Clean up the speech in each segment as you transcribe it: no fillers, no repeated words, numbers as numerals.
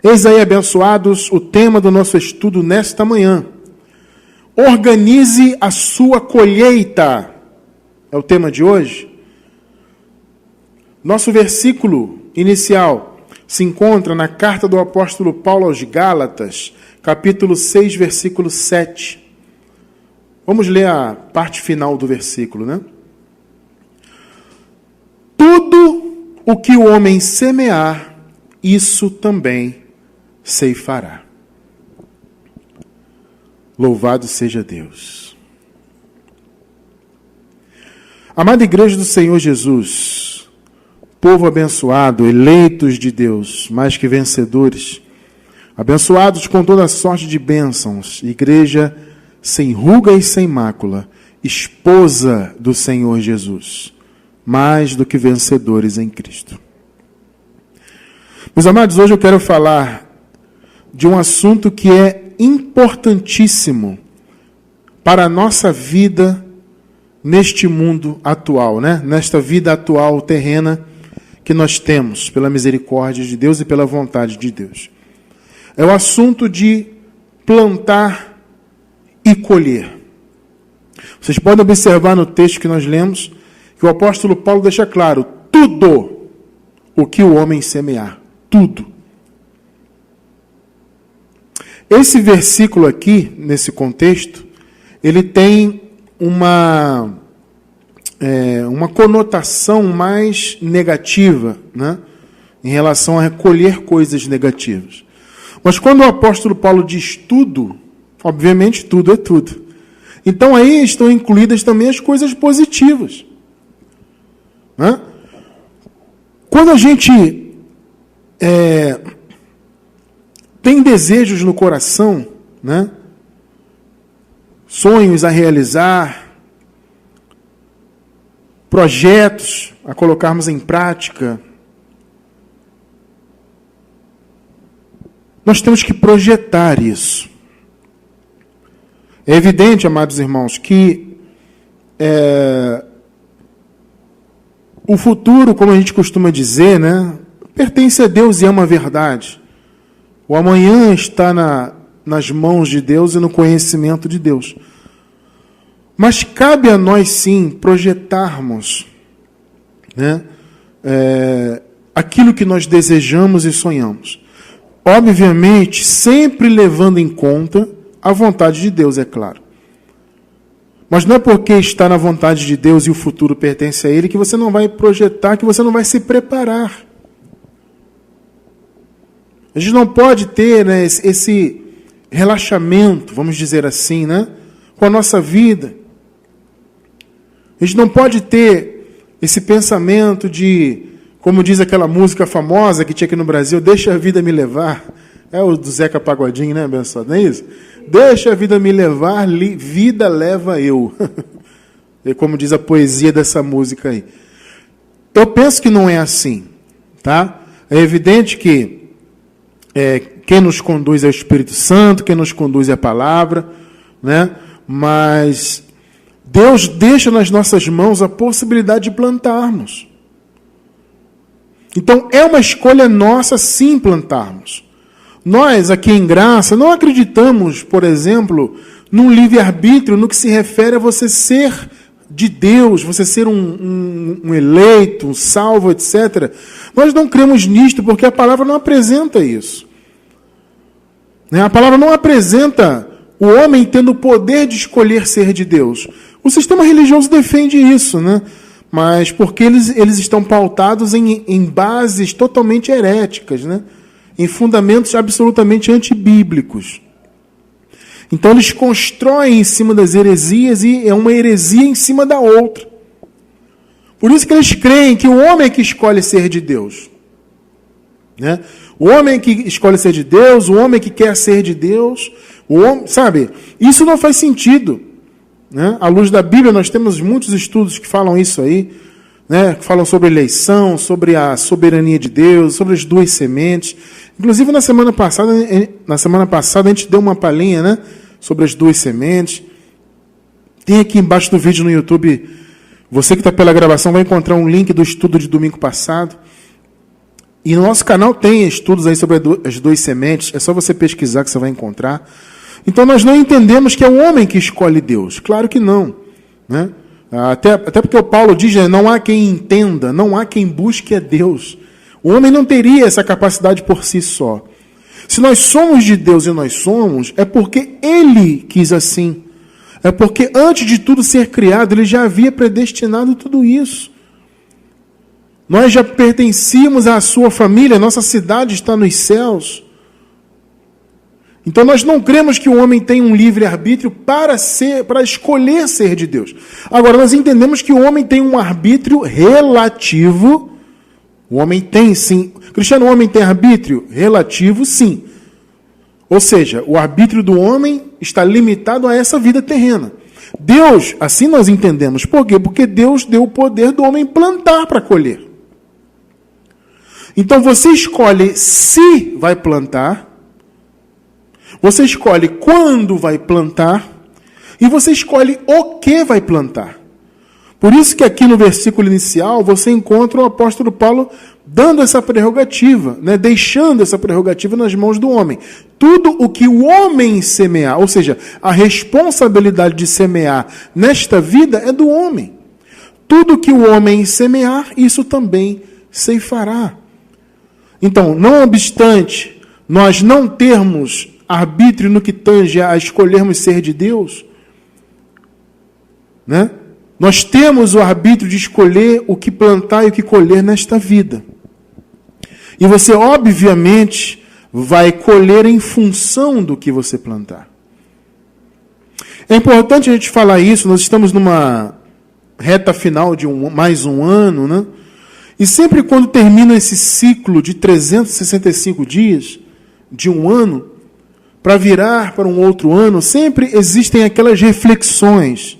Eis aí, abençoados, o tema do nosso estudo nesta manhã. Organize a sua colheita. É o tema de hoje. Nosso versículo inicial se encontra na carta do apóstolo Paulo aos Gálatas, capítulo 6, versículo 7. Vamos ler a parte final do versículo, né? Tudo o que o homem semear, isso também ceifará. Louvado seja Deus. Amada igreja do Senhor Jesus, povo abençoado, eleitos de Deus, mais que vencedores, abençoados com toda sorte de bênçãos, igreja sem ruga e sem mácula, esposa do Senhor Jesus, mais do que vencedores em Cristo. Meus amados, hoje eu quero falar de um assunto que é importantíssimo para a nossa vida neste mundo atual, né? Nesta vida atual terrena que nós temos, pela misericórdia de Deus e pela vontade de Deus. É o assunto de plantar e colher. Vocês podem observar no texto que nós lemos que o apóstolo Paulo deixa claro: tudo o que o homem semear. Tudo. Esse versículo aqui, nesse contexto, ele tem uma conotação mais negativa, né, em relação a recolher coisas negativas. Mas quando o apóstolo Paulo diz tudo, obviamente tudo é tudo. Então aí estão incluídas também as coisas positivas, né? Quando a gente tem desejos no coração, né? Sonhos a realizar, projetos a colocarmos em prática, nós temos que projetar isso. É evidente, amados irmãos, que o futuro, como a gente costuma dizer, né, pertence a Deus e é uma verdade. O amanhã está nas mãos de Deus e no conhecimento de Deus. Mas cabe a nós, sim, projetarmos, né, aquilo que nós desejamos e sonhamos. Obviamente, sempre levando em conta a vontade de Deus, é claro. Mas não é porque está na vontade de Deus e o futuro pertence a Ele que você não vai projetar, que você não vai se preparar. A gente não pode ter, né, esse relaxamento, vamos dizer assim, né, com a nossa vida. A gente não pode ter esse pensamento de, como diz aquela música famosa que tinha aqui no Brasil, deixa a vida me levar. É o do Zeca Pagodinho, né, abençoado? Não é isso? Deixa a vida me levar, vida leva eu. É como diz a poesia dessa música aí. Eu penso que não é assim, tá? É evidente que quem nos conduz é o Espírito Santo, quem nos conduz é a palavra, né? Mas Deus deixa nas nossas mãos a possibilidade de plantarmos. Então, é uma escolha nossa, sim, plantarmos. Nós, aqui em Graça, não acreditamos, por exemplo, num livre-arbítrio no que se refere a você ser de Deus, você ser um eleito, um salvo, etc. Nós não cremos nisto porque a palavra não apresenta isso. A palavra não apresenta o homem tendo o poder de escolher ser de Deus. O sistema religioso defende isso, né? Mas porque eles estão pautados em bases totalmente heréticas, né? Em fundamentos absolutamente antibíblicos. Então eles constroem em cima das heresias e é uma heresia em cima da outra. Por isso que eles creem que o homem é que escolhe ser de Deus, né? O homem que escolhe ser de Deus, o homem que quer ser de Deus, o homem, sabe? Isso não faz sentido, né? À luz da Bíblia, nós temos muitos estudos que falam isso aí, né? Que falam sobre eleição, sobre a soberania de Deus, sobre as duas sementes. Inclusive, na semana passada a gente deu uma palhinha, né? Sobre as duas sementes. Tem aqui embaixo do vídeo no YouTube, você que está pela gravação vai encontrar um link do estudo de domingo passado. E no nosso canal tem estudos aí sobre as duas sementes, é só você pesquisar que você vai encontrar. Então nós não entendemos que é o homem que escolhe Deus. Claro que não, né? Até porque o Paulo diz, né, não há quem entenda, não há quem busque a Deus. O homem não teria essa capacidade por si só. Se nós somos de Deus e nós somos, é porque Ele quis assim. É porque antes de tudo ser criado, Ele já havia predestinado tudo isso. Nós já pertencíamos à sua família, nossa cidade está nos céus. Então nós não cremos que o homem tem um livre-arbítrio para escolher ser de Deus. Agora, nós entendemos que o homem tem um arbítrio relativo. O homem tem, sim. Cristiano, o homem tem arbítrio relativo, sim. Ou seja, o arbítrio do homem está limitado a essa vida terrena. Deus, assim nós entendemos. Por quê? Porque Deus deu o poder do homem plantar para colher. Então você escolhe se vai plantar, você escolhe quando vai plantar, e você escolhe o que vai plantar. Por isso que aqui no versículo inicial você encontra o apóstolo Paulo dando essa prerrogativa, né, deixando essa prerrogativa nas mãos do homem. Tudo o que o homem semear, ou seja, a responsabilidade de semear nesta vida é do homem. Tudo que o homem semear, isso também ceifará. Então, não obstante nós não termos arbítrio no que tange a escolhermos ser de Deus, né? Nós temos o arbítrio de escolher o que plantar e o que colher nesta vida. E você, obviamente, vai colher em função do que você plantar. É importante a gente falar isso, nós estamos numa reta final de mais um ano, né? E sempre quando termina esse ciclo de 365 dias, de um ano, para virar para um outro ano, sempre existem aquelas reflexões.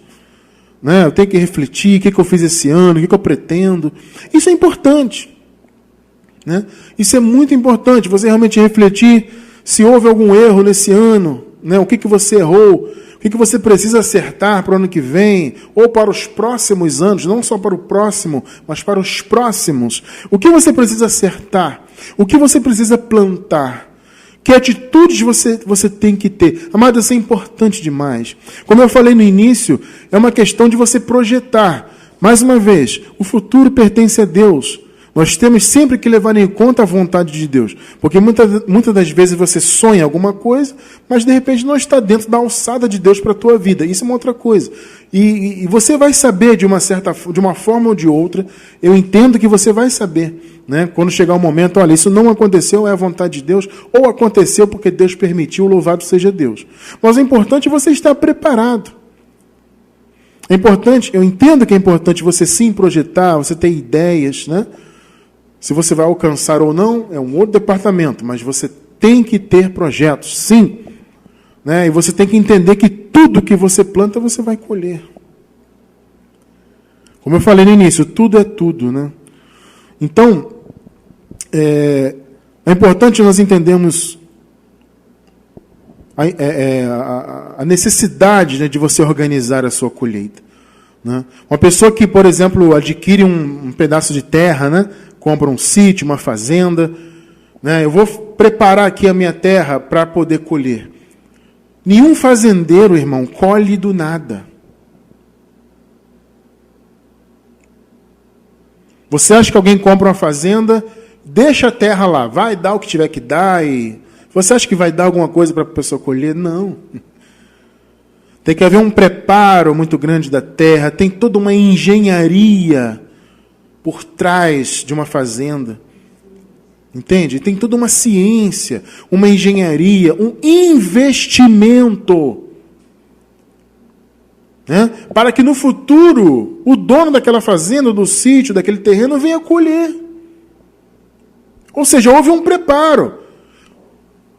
Né? Eu tenho que refletir, o que eu fiz esse ano, o que eu pretendo. Isso é importante. Né? Isso é muito importante, você realmente refletir se houve algum erro nesse ano, né? O que você errou, o que você precisa acertar para o ano que vem, ou para os próximos anos, não só para o próximo, mas para os próximos. O que você precisa acertar? O que você precisa plantar? Que atitudes você tem que ter? Amado, isso é importante demais. Como eu falei no início, é uma questão de você projetar. Mais uma vez, o futuro pertence a Deus. Nós temos sempre que levar em conta a vontade de Deus. Porque muitas das vezes você sonha alguma coisa, mas de repente não está dentro da alçada de Deus para a tua vida. Isso é uma outra coisa. E você vai saber de uma forma ou de outra, eu entendo que você vai saber, né? Quando chegar o momento, olha, isso não aconteceu, é a vontade de Deus, ou aconteceu porque Deus permitiu, louvado seja Deus. Mas é importante você estar preparado. É importante, eu entendo que é importante você sim projetar, você ter ideias, né? Se você vai alcançar ou não, é um outro departamento, mas você tem que ter projetos, sim. Né? E você tem que entender que tudo que você planta, você vai colher. Como eu falei no início, tudo é tudo. Né? Então, é importante nós entendermos a necessidade, né, de você organizar a sua colheita. Né? Uma pessoa que, por exemplo, adquire um pedaço de terra, né? Compra um sítio, uma fazenda, né? Eu vou preparar aqui a minha terra para poder colher. Nenhum fazendeiro, irmão, colhe do nada. Você acha que alguém compra uma fazenda, deixa a terra lá, vai dar o que tiver que dar, e você acha que vai dar alguma coisa para a pessoa colher? Não. Tem que haver um preparo muito grande da terra, tem toda uma engenharia por trás de uma fazenda. Entende? Tem toda uma ciência, uma engenharia, um investimento. Né? Para que no futuro o dono daquela fazenda, do sítio, daquele terreno venha colher. Ou seja, houve um preparo.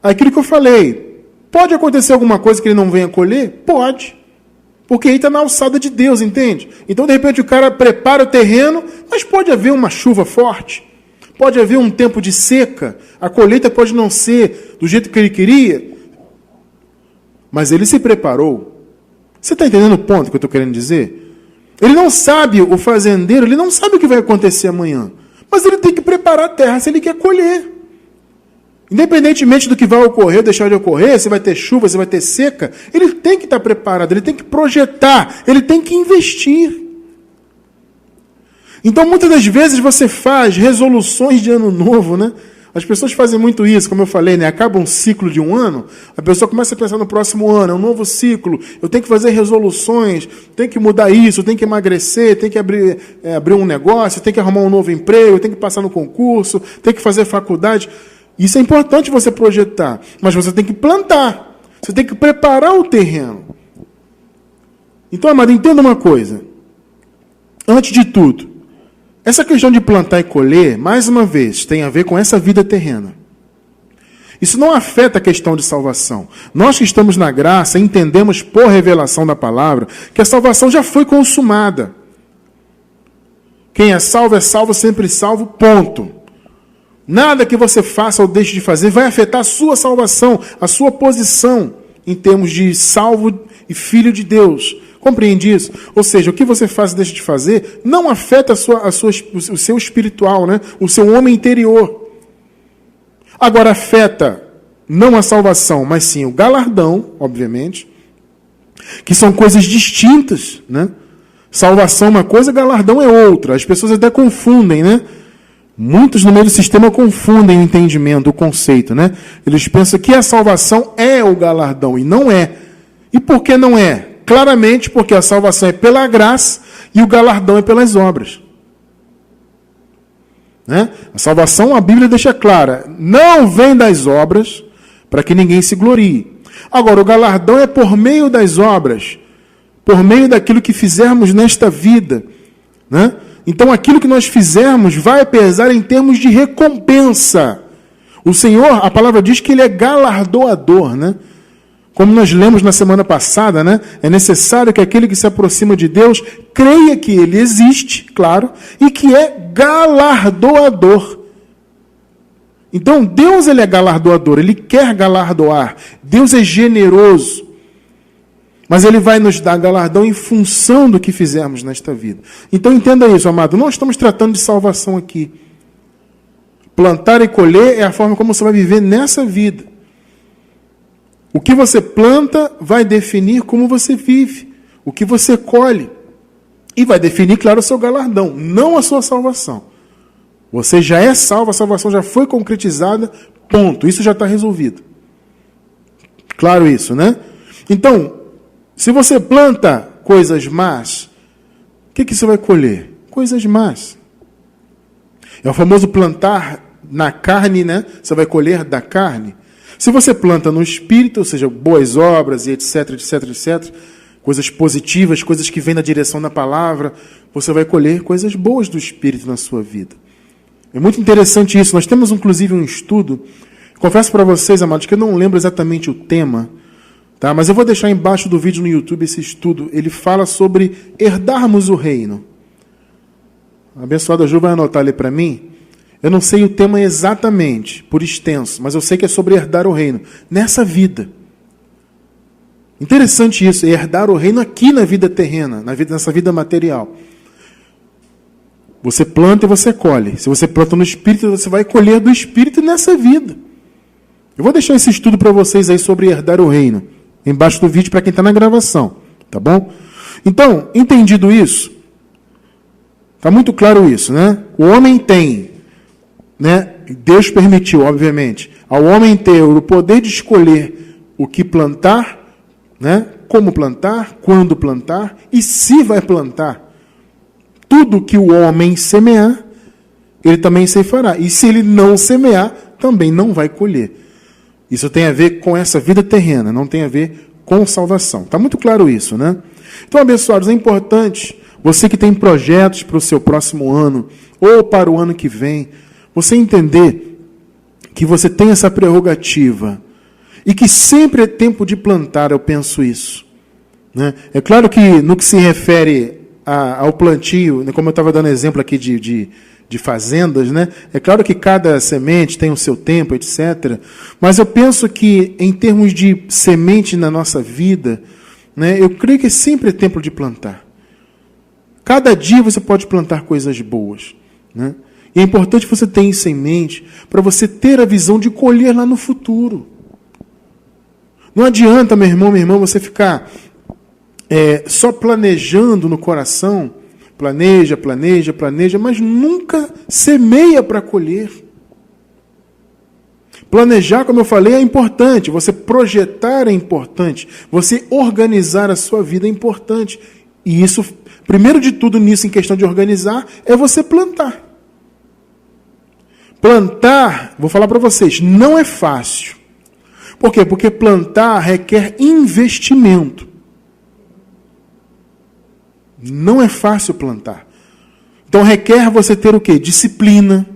Aquilo que eu falei, pode acontecer alguma coisa que ele não venha colher? Pode. Porque aí está na alçada de Deus, entende? Então, de repente, o cara prepara o terreno, mas pode haver uma chuva forte, pode haver um tempo de seca, a colheita pode não ser do jeito que ele queria, mas ele se preparou. Você está entendendo o ponto que eu estou querendo dizer? Ele não sabe, o fazendeiro, ele não sabe o que vai acontecer amanhã, Mas ele tem que preparar a terra se ele quer colher. Independentemente do que vai ocorrer, deixar de ocorrer, se vai ter chuva, se vai ter seca, ele tem que estar preparado, ele tem que projetar, ele tem que investir. Então, muitas das vezes você faz resoluções de ano novo, né? As pessoas fazem muito isso, como eu falei, né? Acaba um ciclo de um ano, a pessoa começa a pensar no próximo ano, é um novo ciclo, eu tenho que fazer resoluções, tenho que mudar isso, tenho que emagrecer, tenho que abrir um negócio, tenho que arrumar um novo emprego, tenho que passar no concurso, tenho que fazer faculdade. Isso é importante você projetar, mas você tem que plantar, você tem que preparar o terreno. Então, amado, entenda uma coisa. Antes de tudo, essa questão de plantar e colher, mais uma vez, tem a ver com essa vida terrena. Isso não afeta a questão de salvação. Nós que estamos na graça, entendemos por revelação da palavra que a salvação já foi consumada. Quem é salvo, sempre salvo, ponto. Nada que você faça ou deixe de fazer vai afetar a sua salvação, a sua posição em termos de salvo e filho de Deus. Compreende isso? Ou seja, o que você faz e deixa de fazer não afeta o seu espiritual, né? O seu homem interior. Agora afeta não a salvação, mas sim o galardão, obviamente, que são coisas distintas, né? Salvação é uma coisa, galardão é outra. As pessoas até confundem, né? Muitos no meio do sistema confundem o entendimento, o conceito, né? Eles pensam que a salvação é o galardão, e não é. E por que não é? Claramente porque a salvação é pela graça e o galardão é pelas obras. Né? A salvação, a Bíblia deixa clara, não vem das obras para que ninguém se glorie. Agora, o galardão é por meio das obras, por meio daquilo que fizermos nesta vida, né? Então, aquilo que nós fizermos vai pesar em termos de recompensa. O Senhor, a palavra diz que Ele é galardoador, né? Como nós lemos na semana passada, né? É necessário que aquele que se aproxima de Deus creia que Ele existe, claro, e que é galardoador. Então, Deus ele é galardoador, Ele quer galardoar. Deus é generoso. Mas Ele vai nos dar galardão em função do que fizermos nesta vida. Então entenda isso, amado. Não estamos tratando de salvação aqui. Plantar e colher é a forma como você vai viver nessa vida. O que você planta vai definir como você vive. O que você colhe. E vai definir, claro, o seu galardão, não a sua salvação. Você já é salvo, a salvação já foi concretizada, ponto. Isso já está resolvido. Claro isso, né? Então, se você planta coisas más, o que você vai colher? Coisas más. É o famoso plantar na carne, né? Você vai colher da carne. Se você planta no Espírito, ou seja, boas obras e etc, etc, etc, coisas positivas, coisas que vêm na direção da palavra, você vai colher coisas boas do Espírito na sua vida. É muito interessante isso. Nós temos, inclusive, um estudo. Confesso para vocês, amados, que eu não lembro exatamente o tema, tá? Mas eu vou deixar embaixo do vídeo no YouTube esse estudo. Ele fala sobre herdarmos o reino. A abençoada Ju vai anotar ali para mim. Eu não sei o tema exatamente, por extenso, mas eu sei que é sobre herdar o reino nessa vida. Interessante isso, herdar o reino aqui na vida terrena, nessa vida material. Você planta e você colhe. Se você planta no Espírito, você vai colher do Espírito nessa vida. Eu vou deixar esse estudo para vocês aí sobre herdar o reino, embaixo do vídeo para quem está na gravação, tá bom? Então, entendido isso, está muito claro isso, né? O homem tem, né? Deus permitiu, obviamente, ao homem ter o poder de escolher o que plantar, né? Como plantar, quando plantar e se vai plantar. Tudo que o homem semear, ele também ceifará. E se ele não semear, também não vai colher. Isso tem a ver com essa vida terrena, não tem a ver com salvação. Está muito claro isso, né? Então, abençoados, é importante, você que tem projetos para o seu próximo ano, ou para o ano que vem, você entender que você tem essa prerrogativa, e que sempre é tempo de plantar, eu penso isso. Né? É claro que no que se refere ao plantio, como eu estava dando exemplo aqui de fazendas, né? É claro que cada semente tem o seu tempo, etc. Mas eu penso que, em termos de semente na nossa vida, né, eu creio que sempre é tempo de plantar. Cada dia você pode plantar coisas boas. Né? E é importante você ter isso em mente para você ter a visão de colher lá no futuro. Não adianta, meu irmão, minha irmã, você ficar só planejando no coração, planeja, mas nunca semeia para colher. Planejar, como eu falei, é importante. Você projetar é importante. Você organizar a sua vida é importante. E isso, primeiro de tudo nisso, em questão de organizar, é você plantar. Plantar, vou falar para vocês, não é fácil. Por quê? Porque plantar requer investimento. Não é fácil plantar. Então requer você ter o quê? Disciplina.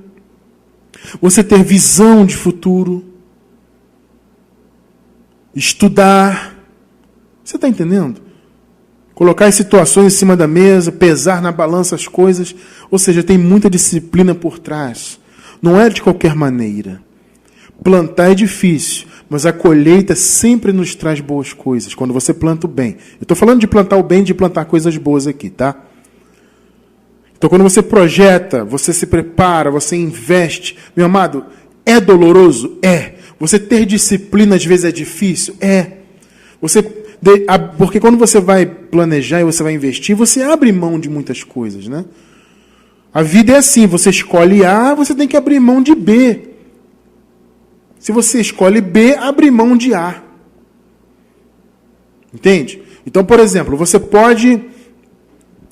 Você ter visão de futuro. Estudar. Você está entendendo? Colocar as situações em cima da mesa, pesar na balança as coisas. Ou seja, tem muita disciplina por trás. Não é de qualquer maneira. Plantar é difícil, mas a colheita sempre nos traz boas coisas, quando você planta o bem. Eu estou falando de plantar o bem, de plantar coisas boas aqui, tá? Então, quando você projeta, você se prepara, você investe. Meu amado, é doloroso? É. Você ter disciplina, às vezes, é difícil? É. Porque quando você vai planejar e você vai investir, você abre mão de muitas coisas, né? A vida é assim, você escolhe A, você tem que abrir mão de B. Se você escolhe B, abre mão de A. Entende? Então, por exemplo, você pode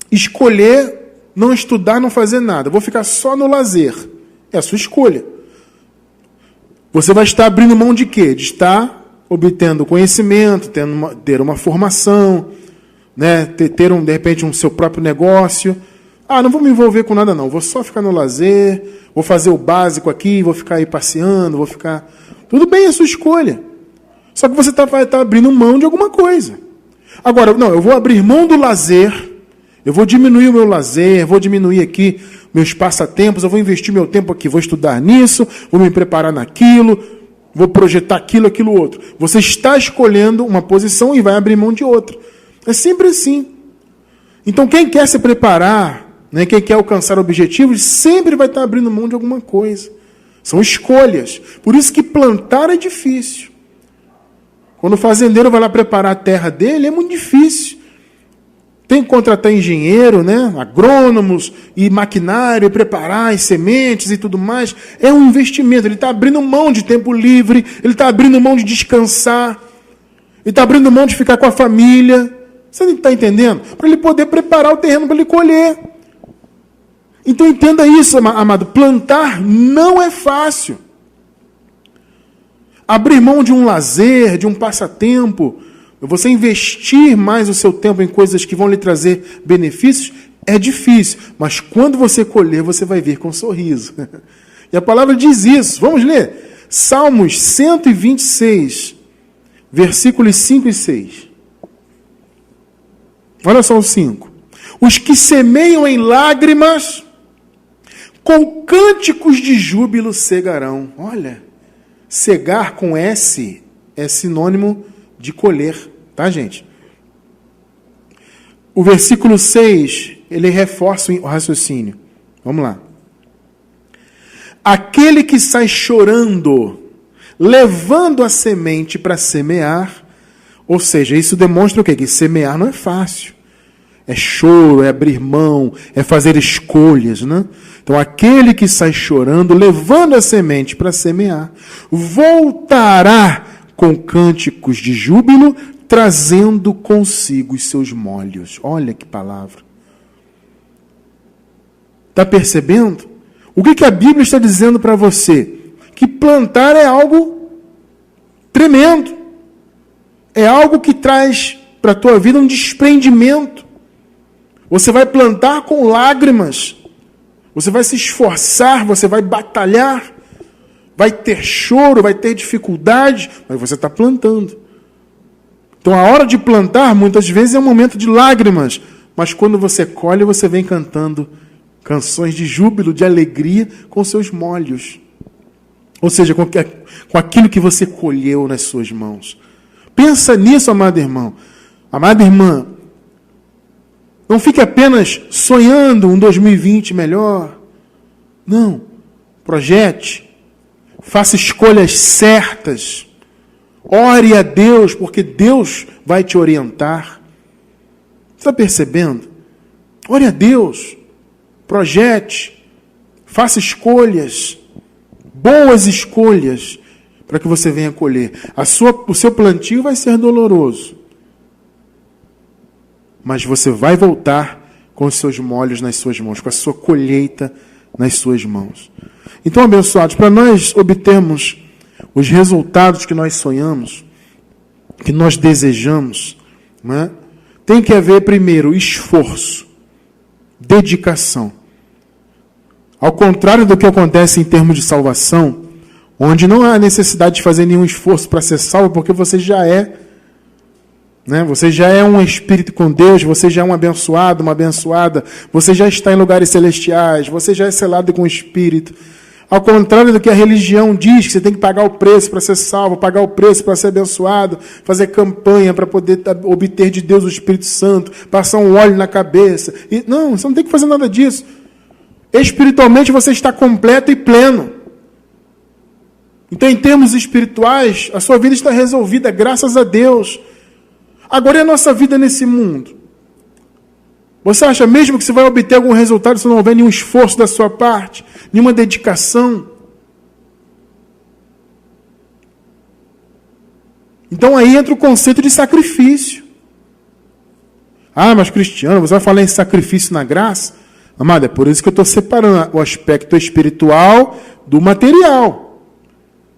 escolher não estudar, não fazer nada. Vou ficar só no lazer. É a sua escolha. Você vai estar abrindo mão de quê? De estar obtendo conhecimento, ter uma formação, né? ter de repente, um seu próprio negócio. Não vou me envolver com nada não, vou só ficar no lazer, vou fazer o básico aqui, vou ficar aí passeando, vou ficar... Tudo bem, é a sua escolha. Só que você vai estar abrindo mão de alguma coisa. Agora, não, eu vou abrir mão do lazer, eu vou diminuir o meu lazer, vou diminuir aqui meus passatempos, eu vou investir meu tempo aqui, vou estudar nisso, vou me preparar naquilo, vou projetar aquilo, outro. Você está escolhendo uma posição e vai abrir mão de outra. É sempre assim. Então, quem quer se preparar, né, quem quer alcançar objetivos, sempre vai estar abrindo mão de alguma coisa. São escolhas. Por isso que plantar é difícil. Quando o fazendeiro vai lá preparar a terra dele, é muito difícil. Tem que contratar engenheiro, né, agrônomos e maquinário, e preparar as sementes e tudo mais. É um investimento. Ele está abrindo mão de tempo livre, ele está abrindo mão de descansar, ele está abrindo mão de ficar com a família. Você não está entendendo? Para ele poder preparar o terreno para ele colher. Então entenda isso, amado. Plantar não é fácil. Abrir mão de um lazer, de um passatempo, você investir mais o seu tempo em coisas que vão lhe trazer benefícios, é difícil. Mas quando você colher, você vai vir com um sorriso. E a palavra diz isso. Vamos ler. Salmos 126, versículos 5 e 6. Olha só o 5. Os que semeiam em lágrimas, com cânticos de júbilo cegarão. Olha, cegar com S é sinônimo de colher, tá, gente? O versículo 6, ele reforça o raciocínio. Vamos lá. Aquele que sai chorando, levando a semente para semear, ou seja, isso demonstra o quê? Que semear não é fácil. É choro, é abrir mão, é fazer escolhas, né? Então, aquele que sai chorando, levando a semente para semear, voltará com cânticos de júbilo, trazendo consigo os seus molhos. Olha que palavra. Está percebendo? O que a Bíblia está dizendo para você? Que plantar é algo tremendo. É algo que traz para a tua vida um desprendimento. Você vai plantar com lágrimas. Você vai se esforçar, você vai batalhar. Vai ter choro, vai ter dificuldade, mas você está plantando. Então a hora de plantar, muitas vezes, é um momento de lágrimas. Mas quando você colhe, você vem cantando canções de júbilo, de alegria, com seus molhos. Ou seja, com aquilo que você colheu nas suas mãos. Pensa nisso, amado irmão. Amada irmã, não fique apenas sonhando um 2020 melhor. Não. Projete. Faça escolhas certas. Ore a Deus, porque Deus vai te orientar. Está percebendo? Ore a Deus. Projete. Faça escolhas. Boas escolhas. Para que você venha colher. O seu plantio vai ser doloroso. Mas você vai voltar com os seus molhos nas suas mãos, com a sua colheita nas suas mãos. Então, abençoados, para nós obtermos os resultados que nós sonhamos, que nós desejamos, né, tem que haver, primeiro, esforço, dedicação. Ao contrário do que acontece em termos de salvação, onde não há necessidade de fazer nenhum esforço para ser salvo, porque você já é, né? Você já é um espírito com Deus, você já é um abençoado, uma abençoada, você já está em lugares celestiais, você já é selado com o Espírito. Ao contrário do que a religião diz, que você tem que pagar o preço para ser salvo, pagar o preço para ser abençoado, fazer campanha para poder obter de Deus o Espírito Santo, passar um óleo na cabeça. Não, você não tem que fazer nada disso. Espiritualmente você está completo e pleno. Então, em termos espirituais, a sua vida está resolvida, graças a Deus. Agora, e a nossa vida nesse mundo? Você acha mesmo que você vai obter algum resultado se não houver nenhum esforço da sua parte? Nenhuma dedicação? Então aí entra o conceito de sacrifício. Ah, mas Cristiano, você vai falar em sacrifício na graça? Amado, é por isso que eu estou separando o aspecto espiritual do material.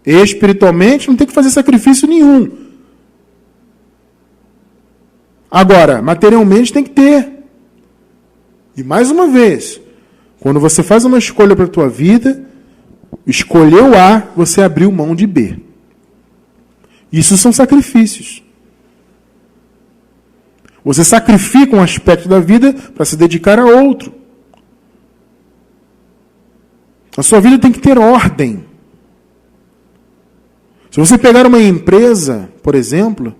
Espiritualmente não tem que fazer sacrifício nenhum. Agora, materialmente tem que ter. E mais uma vez, quando você faz uma escolha para a tua vida, escolheu A, você abriu mão de B. Isso são sacrifícios. Você sacrifica um aspecto da vida para se dedicar a outro. A sua vida tem que ter ordem. Se você pegar uma empresa, por exemplo,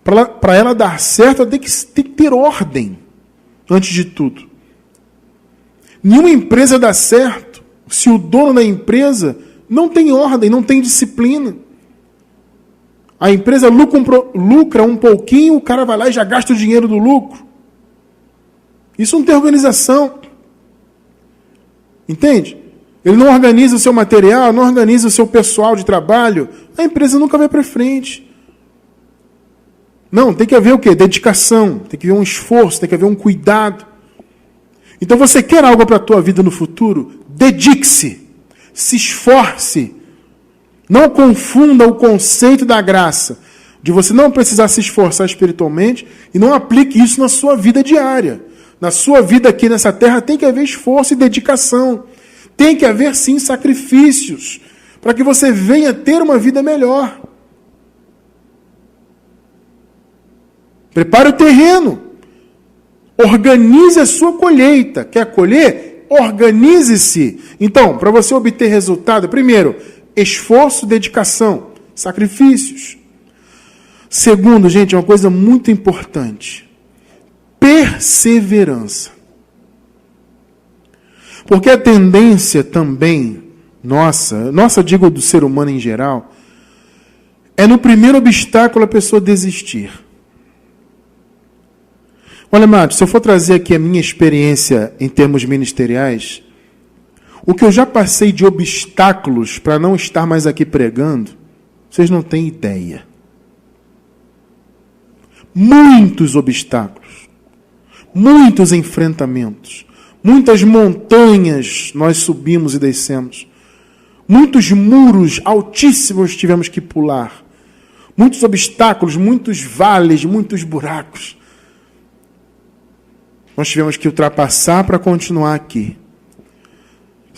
para ela dar certo, ela tem que ter ordem, antes de tudo. Nenhuma empresa dá certo se o dono da empresa não tem ordem, não tem disciplina. A empresa lucra um pouquinho, o cara vai lá e já gasta o dinheiro do lucro. Isso não tem organização. Entende? Ele não organiza o seu material, não organiza o seu pessoal de trabalho, a empresa nunca vai para frente. Não, tem que haver o quê? Dedicação, tem que haver um esforço, tem que haver um cuidado. Então você quer algo para a tua vida no futuro? Dedique-se, se esforce. Não confunda o conceito da graça, de você não precisar se esforçar espiritualmente, e não aplique isso na sua vida diária. Na sua vida aqui nessa terra tem que haver esforço e dedicação. Tem que haver, sim, sacrifícios, para que você venha ter uma vida melhor. Prepare o terreno. Organize a sua colheita. Quer colher? Organize-se. Então, para você obter resultado, primeiro, esforço, dedicação, sacrifícios. Segundo, gente, uma coisa muito importante. Perseverança. Porque a tendência também, nossa digo do ser humano em geral, é no primeiro obstáculo a pessoa desistir. Olha, Matos, se eu for trazer aqui a minha experiência em termos ministeriais, o que eu já passei de obstáculos para não estar mais aqui pregando, vocês não têm ideia. Muitos obstáculos, muitos enfrentamentos, muitas montanhas nós subimos e descemos, muitos muros altíssimos tivemos que pular, muitos obstáculos, muitos vales, muitos buracos. Nós tivemos que ultrapassar para continuar aqui.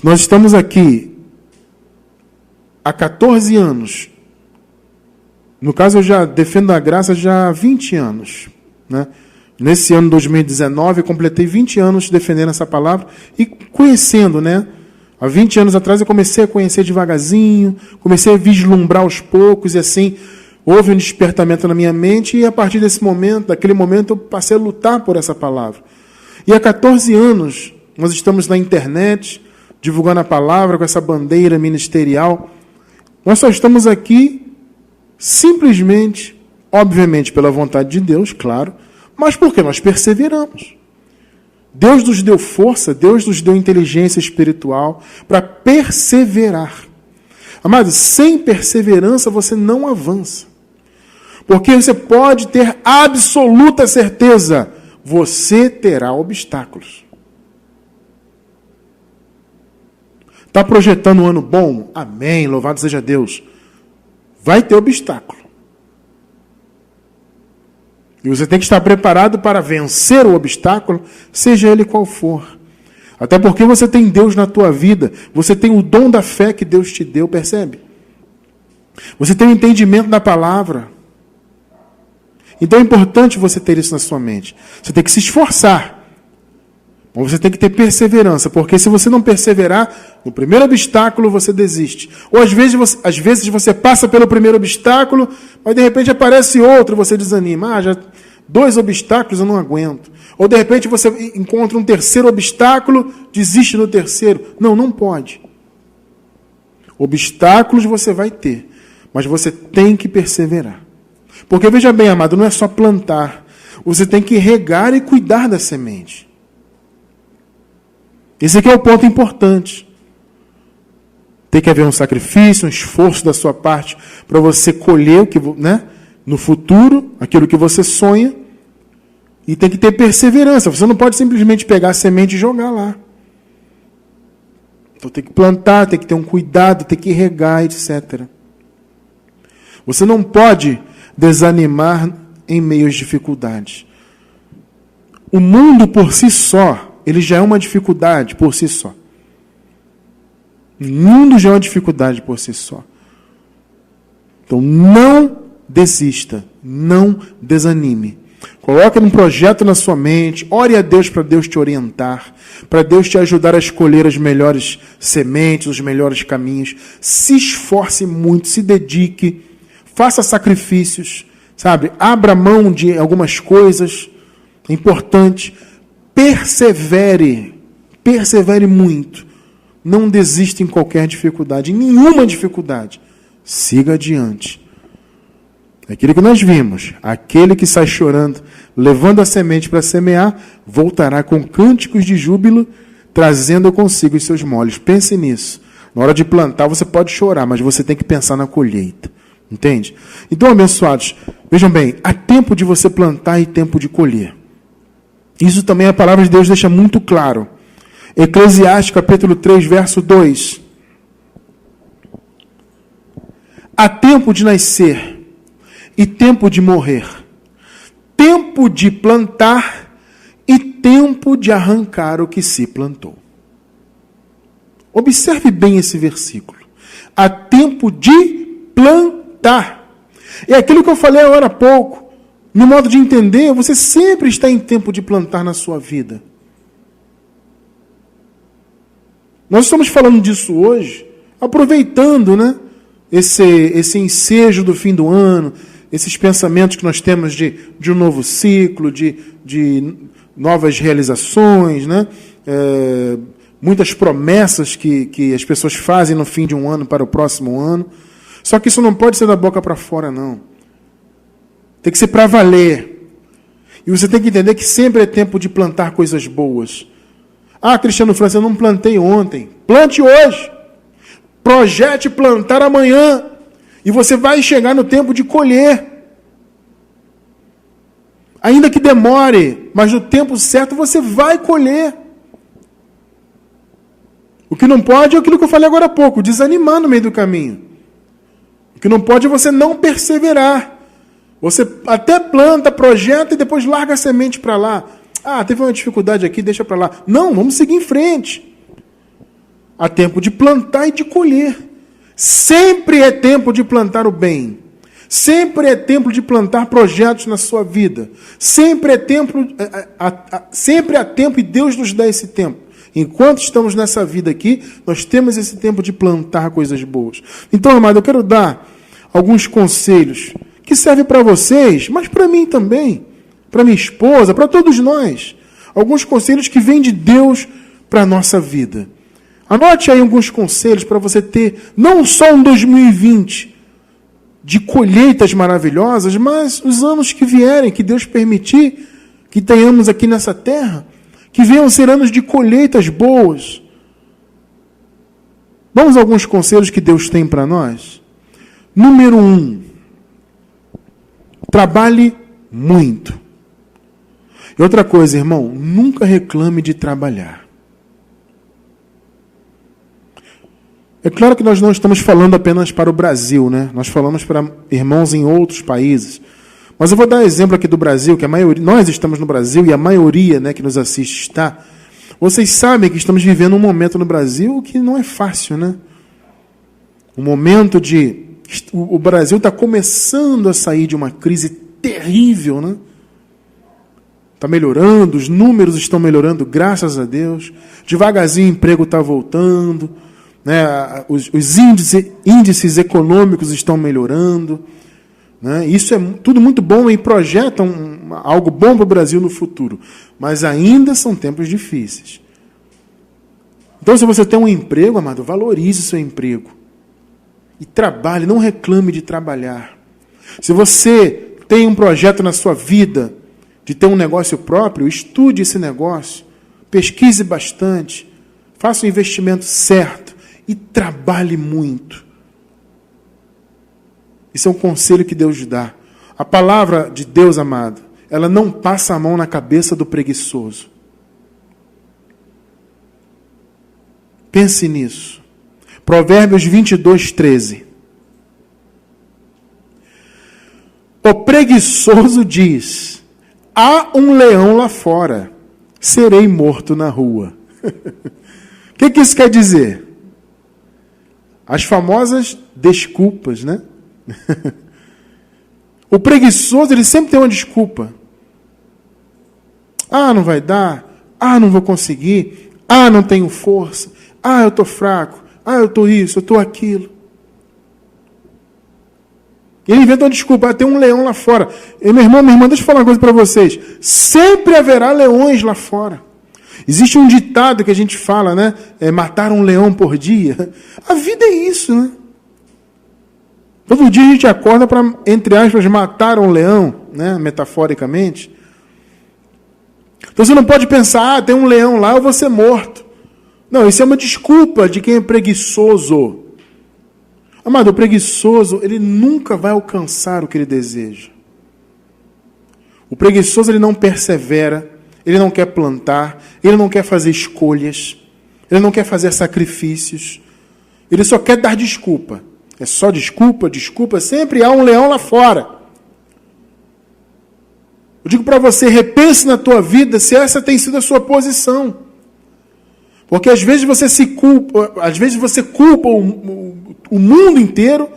Nós estamos aqui há 14 anos. No caso, eu já defendo a graça já há 20 anos. Né? Nesse ano 2019, eu completei 20 anos defendendo essa palavra e conhecendo, né? Há 20 anos atrás eu comecei a conhecer devagarzinho, comecei a vislumbrar aos poucos e assim houve um despertamento na minha mente e a partir desse momento, daquele momento, eu passei a lutar por essa palavra. E há 14 anos, nós estamos na internet, divulgando a palavra com essa bandeira ministerial. Nós só estamos aqui simplesmente, obviamente pela vontade de Deus, claro, mas porque nós perseveramos. Deus nos deu força, Deus nos deu inteligência espiritual para perseverar. Amados, sem perseverança você não avança. Porque você pode ter absoluta certeza, você terá obstáculos. Está projetando um ano bom? Amém, louvado seja Deus. Vai ter obstáculo. E você tem que estar preparado para vencer o obstáculo, seja ele qual for. Até porque você tem Deus na tua vida. Você tem o dom da fé que Deus te deu, percebe? Você tem o entendimento da palavra. Então é importante você ter isso na sua mente. Você tem que se esforçar. Mas você tem que ter perseverança. Porque se você não perseverar, no primeiro obstáculo você desiste. Ou às vezes você passa pelo primeiro obstáculo, mas de repente aparece outro e você desanima. Já 2 obstáculos eu não aguento. Ou de repente você encontra um terceiro obstáculo, desiste no terceiro. Não pode. Obstáculos você vai ter, mas você tem que perseverar. Porque veja bem, amado, não é só plantar. Você tem que regar e cuidar da semente. Esse aqui é o ponto importante. Tem que haver um sacrifício, um esforço da sua parte para você colher o que, no futuro, aquilo que você sonha. E tem que ter perseverança. Você não pode simplesmente pegar a semente e jogar lá. Então tem que plantar, tem que ter um cuidado, tem que regar, etc. Você não pode desanimar em meio às dificuldades. O mundo por si só, ele já é uma dificuldade por si só. O mundo já é uma dificuldade por si só. Então não desista, não desanime. Coloque um projeto na sua mente, ore a Deus para Deus te orientar, para Deus te ajudar a escolher as melhores sementes, os melhores caminhos. Se esforce muito, se dedique, faça sacrifícios, sabe? Abra mão de algumas coisas, é importante. Persevere muito. Não desista em qualquer dificuldade, em nenhuma dificuldade. Siga adiante. Aquilo que nós vimos, aquele que sai chorando, levando a semente para semear, voltará com cânticos de júbilo, trazendo consigo os seus molhos. Pense nisso. Na hora de plantar, você pode chorar, mas você tem que pensar na colheita. Entende? Então, abençoados, vejam bem, há tempo de você plantar e tempo de colher. Isso também a palavra de Deus deixa muito claro. Eclesiastes, capítulo 3, verso 2. Há tempo de nascer e tempo de morrer, tempo de plantar e tempo de arrancar o que se plantou. Observe bem esse versículo. Há tempo de plantar. É aquilo que eu falei agora há pouco. No modo de entender, você sempre está em tempo de plantar na sua vida. Nós estamos falando disso hoje, aproveitando, esse ensejo do fim do ano, esses pensamentos que nós temos de um novo ciclo, de novas realizações, muitas promessas que as pessoas fazem no fim de um ano para o próximo ano. Só que isso não pode ser da boca para fora, não. Tem que ser para valer. E você tem que entender que sempre é tempo de plantar coisas boas. Ah, Cristiano França, eu não plantei ontem. Plante hoje. Projete plantar amanhã. E você vai chegar no tempo de colher. Ainda que demore, mas no tempo certo você vai colher. O que não pode é aquilo que eu falei agora há pouco, desanimar no meio do caminho. O que não pode é você não perseverar. Você até planta, projeta e depois larga a semente para lá. Ah, teve uma dificuldade aqui, deixa para lá. Não, vamos seguir em frente. Há tempo de plantar e de colher. Sempre é tempo de plantar o bem. Sempre é tempo de plantar projetos na sua vida. Sempre há tempo e Deus nos dá esse tempo. Enquanto estamos nessa vida aqui, nós temos esse tempo de plantar coisas boas. Então, amado, eu quero dar alguns conselhos que servem para vocês, mas para mim também, para minha esposa, para todos nós. Alguns conselhos que vêm de Deus para a nossa vida. Anote aí alguns conselhos para você ter, não só um 2020 de colheitas maravilhosas, mas os anos que vierem, que Deus permitir que tenhamos aqui nessa terra, que venham ser anos de colheitas boas. Vamos a alguns conselhos que Deus tem para nós? Número 1, trabalhe muito. E outra coisa, irmão, nunca reclame de trabalhar. É claro que nós não estamos falando apenas para o Brasil, né? Nós falamos para irmãos em outros países. Mas eu vou dar exemplo aqui do Brasil, que a maioria, nós estamos no Brasil e a maioria, né, que nos assiste está. Vocês sabem que estamos vivendo um momento no Brasil que não é fácil, né? Um momento de... O Brasil está começando a sair de uma crise terrível, né? Está melhorando, os números estão melhorando, graças a Deus. Devagarzinho o emprego está voltando, né? Os índices econômicos estão melhorando, né? Isso é tudo muito bom e projetam algo bom para o Brasil no futuro. Mas ainda são tempos difíceis. Então, se você tem um emprego, amado, valorize o seu emprego. E trabalhe, não reclame de trabalhar. Se você tem um projeto na sua vida de ter um negócio próprio, estude esse negócio, pesquise bastante, faça o investimento certo e trabalhe muito. Isso é um conselho que Deus dá. A palavra de Deus, amado, ela não passa a mão na cabeça do preguiçoso. Pense nisso. Provérbios 22:13. O preguiçoso diz: há um leão lá fora, serei morto na rua. O que isso quer dizer? As famosas desculpas, né? O preguiçoso, ele sempre tem uma desculpa. Ah, não vai dar. Ah, não vou conseguir. Ah, não tenho força. Ah, eu estou fraco. Ah, eu estou isso, eu estou aquilo. Ele inventa uma desculpa. Ah, tem um leão lá fora. E, meu irmão, minha irmã, deixa eu falar uma coisa para vocês. Sempre haverá leões lá fora. Existe um ditado que a gente fala, né? Matar um leão por dia. A vida é isso, né? Todo dia a gente acorda para, entre aspas, matar um leão, né? Metaforicamente. Então você não pode pensar, tem um leão lá, eu vou ser morto. Não, isso é uma desculpa de quem é preguiçoso. Amado, o preguiçoso, ele nunca vai alcançar o que ele deseja. O preguiçoso, ele não persevera, ele não quer plantar, ele não quer fazer escolhas, ele não quer fazer sacrifícios, ele só quer dar desculpa. É só desculpa, desculpa, sempre há um leão lá fora. Eu digo para você, repense na tua vida se essa tem sido a sua posição. Porque às vezes você se culpa, às vezes você culpa o mundo inteiro,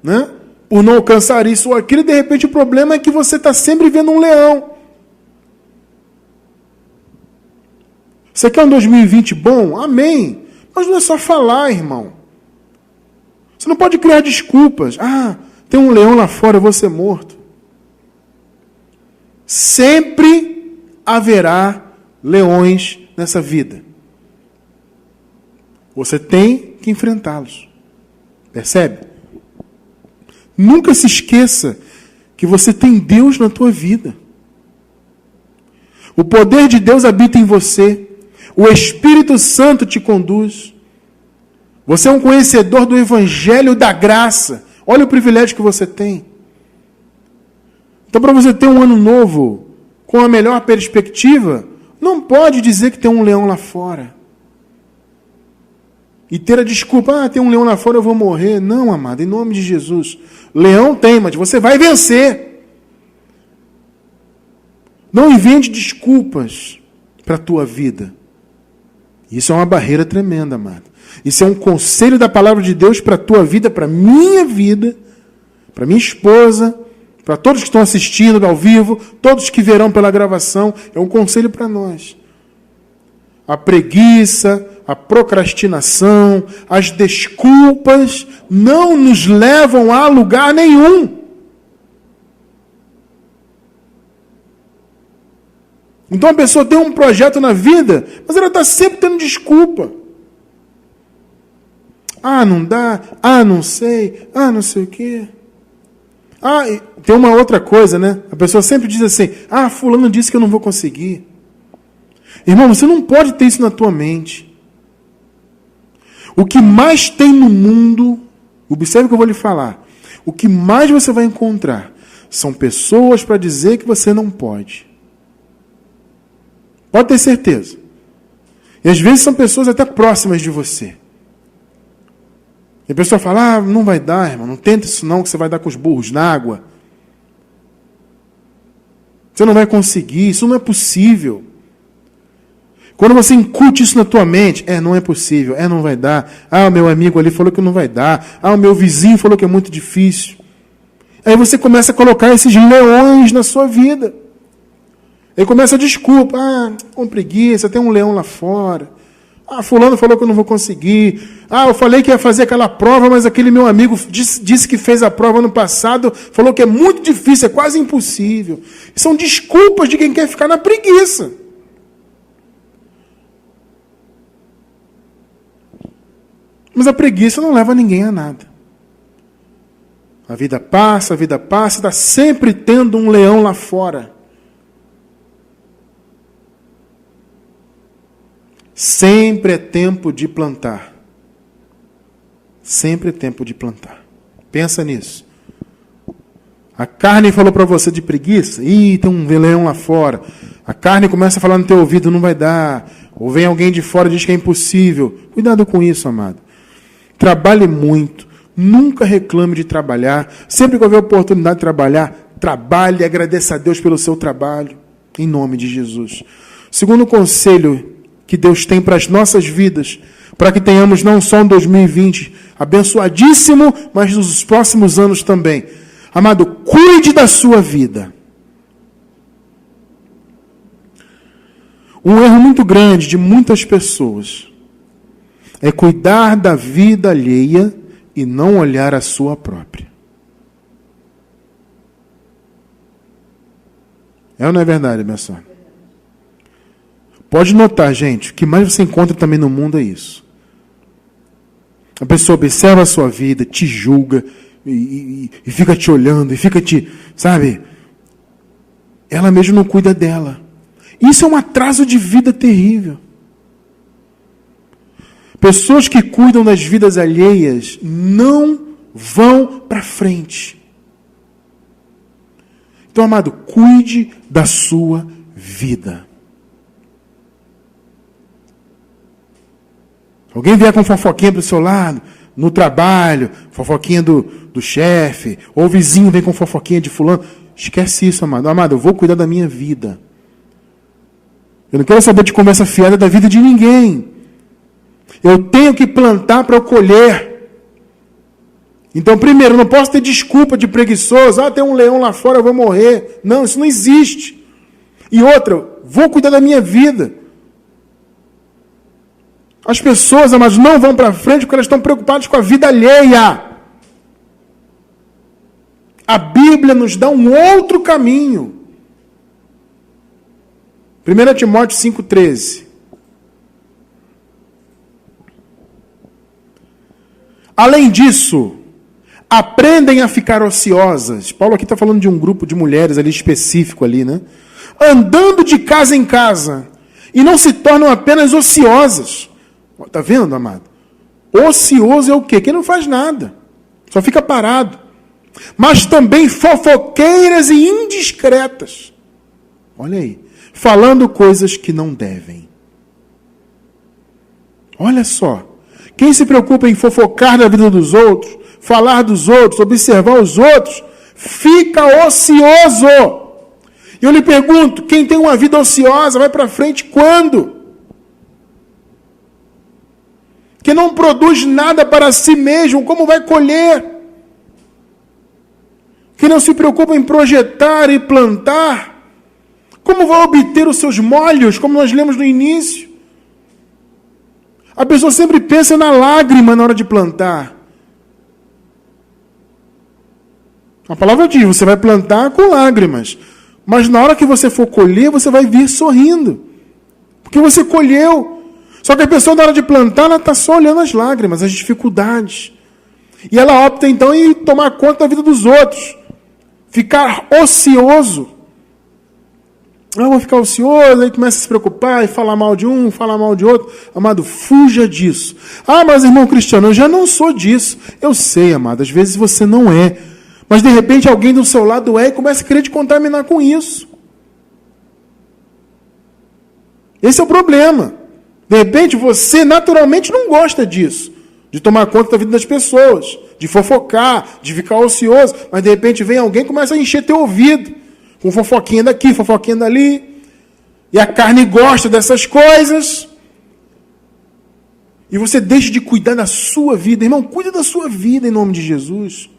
né, por não alcançar isso ou aquilo, e de repente o problema é que você está sempre vendo um leão. Você quer um 2020 bom? Amém. Mas não é só falar, irmão. Você não pode criar desculpas. Ah, tem um leão lá fora, eu vou ser morto. Sempre haverá leões nessa vida. Você tem que enfrentá-los. Percebe? Nunca se esqueça que você tem Deus na tua vida. O poder de Deus habita em você. O Espírito Santo te conduz. Você é um conhecedor do Evangelho da graça. Olha o privilégio que você tem. Então, para você ter um ano novo com a melhor perspectiva, não pode dizer que tem um leão lá fora. E ter a desculpa, tem um leão lá fora, eu vou morrer. Não, amado, em nome de Jesus. Leão tem, mas você vai vencer. Não invente desculpas para a tua vida. Isso é uma barreira tremenda, amado. Isso é um conselho da palavra de Deus para a tua vida, para a minha vida, para minha esposa, para todos que estão assistindo ao vivo, todos que verão pela gravação. É um conselho para nós. A preguiça, a procrastinação, as desculpas não nos levam a lugar nenhum. Então a pessoa tem um projeto na vida, mas ela está sempre tendo desculpa. Ah, não dá. Ah, não sei. Ah, não sei o quê. Ah, tem uma outra coisa, né? A pessoa sempre diz assim, ah, fulano disse que eu não vou conseguir. Irmão, você não pode ter isso na tua mente. O que mais tem no mundo, observe o que eu vou lhe falar, o que mais você vai encontrar são pessoas para dizer que você não pode. Pode ter certeza. E às vezes são pessoas até próximas de você. E a pessoa fala, ah, não vai dar, irmão, não tenta isso não, que você vai dar com os burros na água. Você não vai conseguir, isso não é possível. Quando você incute isso na tua mente, não é possível, não vai dar. Ah, o meu amigo ali falou que não vai dar. Ah, o meu vizinho falou que é muito difícil. Aí você começa a colocar esses leões na sua vida. Aí começa a desculpa. Ah, com preguiça, tem um leão lá fora. Ah, fulano falou que eu não vou conseguir. Ah, eu falei que ia fazer aquela prova, mas aquele meu amigo disse que fez a prova no passado, falou que é muito difícil, é quase impossível. São desculpas de quem quer ficar na preguiça. Mas a preguiça não leva ninguém a nada. A vida passa, está sempre tendo um leão lá fora. Sempre é tempo de plantar. Sempre é tempo de plantar. Pensa nisso. A carne falou para você de preguiça. Ih, tem um leão lá fora. A carne começa a falar no teu ouvido, não vai dar. Ou vem alguém de fora e diz que é impossível. Cuidado com isso, amado. Trabalhe muito. Nunca reclame de trabalhar. Sempre que houver oportunidade de trabalhar, trabalhe e agradeça a Deus pelo seu trabalho. Em nome de Jesus. Segundo conselho que Deus tem para as nossas vidas, para que tenhamos não só um 2020 abençoadíssimo, mas nos próximos anos também. Amado, cuide da sua vida. Um erro muito grande de muitas pessoas é cuidar da vida alheia e não olhar a sua própria. É ou não é verdade, minha senhora? Pode notar, gente, o que mais você encontra também no mundo é isso. A pessoa observa a sua vida, te julga, e fica te olhando, e fica te, sabe? Ela mesma não cuida dela. Isso é um atraso de vida terrível. Pessoas que cuidam das vidas alheias não vão para frente. Então, amado, cuide da sua vida. Alguém vier com fofoquinha para o seu lado, no trabalho, fofoquinha do chefe, ou o vizinho vem com fofoquinha de fulano, esquece isso, amado. Amado, eu vou cuidar da minha vida. Eu não quero saber de conversa fiada da vida de ninguém. Eu tenho que plantar para eu colher. Então, primeiro, eu não posso ter desculpa de preguiçoso. Ah, tem um leão lá fora, eu vou morrer. Não, isso não existe. E outra, vou cuidar da minha vida. As pessoas, amados, não vão para frente porque elas estão preocupadas com a vida alheia. A Bíblia nos dá um outro caminho. 1 Timóteo 5,13. Além disso, aprendem a ficar ociosas. Paulo aqui está falando de um grupo de mulheres ali específico ali, né? Andando de casa em casa. E não se tornam apenas ociosas. Está vendo, amado? Ocioso é o quê? Quem não faz nada. Só fica parado. Mas também fofoqueiras e indiscretas. Olha aí. Falando coisas que não devem. Olha só. Quem se preocupa em fofocar na vida dos outros, falar dos outros, observar os outros, fica ocioso. E eu lhe pergunto, quem tem uma vida ociosa vai para frente quando? Que não produz nada para si mesmo, como vai colher? Que não se preocupa em projetar e plantar, como vai obter os seus molhos, como nós lemos no início? A pessoa sempre pensa na lágrima na hora de plantar. A palavra diz, você vai plantar com lágrimas, mas na hora que você for colher, você vai vir sorrindo, porque você colheu. Só que a pessoa, na hora de plantar, ela está só olhando as lágrimas, as dificuldades. E ela opta, então, em tomar conta da vida dos outros. Ficar ocioso. Eu vou ficar ocioso, aí começa a se preocupar e falar mal de um, falar mal de outro. Amado, fuja disso. Ah, mas irmão Cristiano, eu já não sou disso. Eu sei, amado, às vezes você não é. Mas de repente alguém do seu lado é e começa a querer te contaminar com isso. Esse é o problema. De repente você naturalmente não gosta disso. De tomar conta da vida das pessoas. De fofocar, de ficar ocioso. Mas de repente vem alguém e começa a encher teu ouvido. Com fofoquinha daqui, fofoquinha dali. E a carne gosta dessas coisas. E você deixa de cuidar da sua vida. Irmão, cuida da sua vida em nome de Jesus.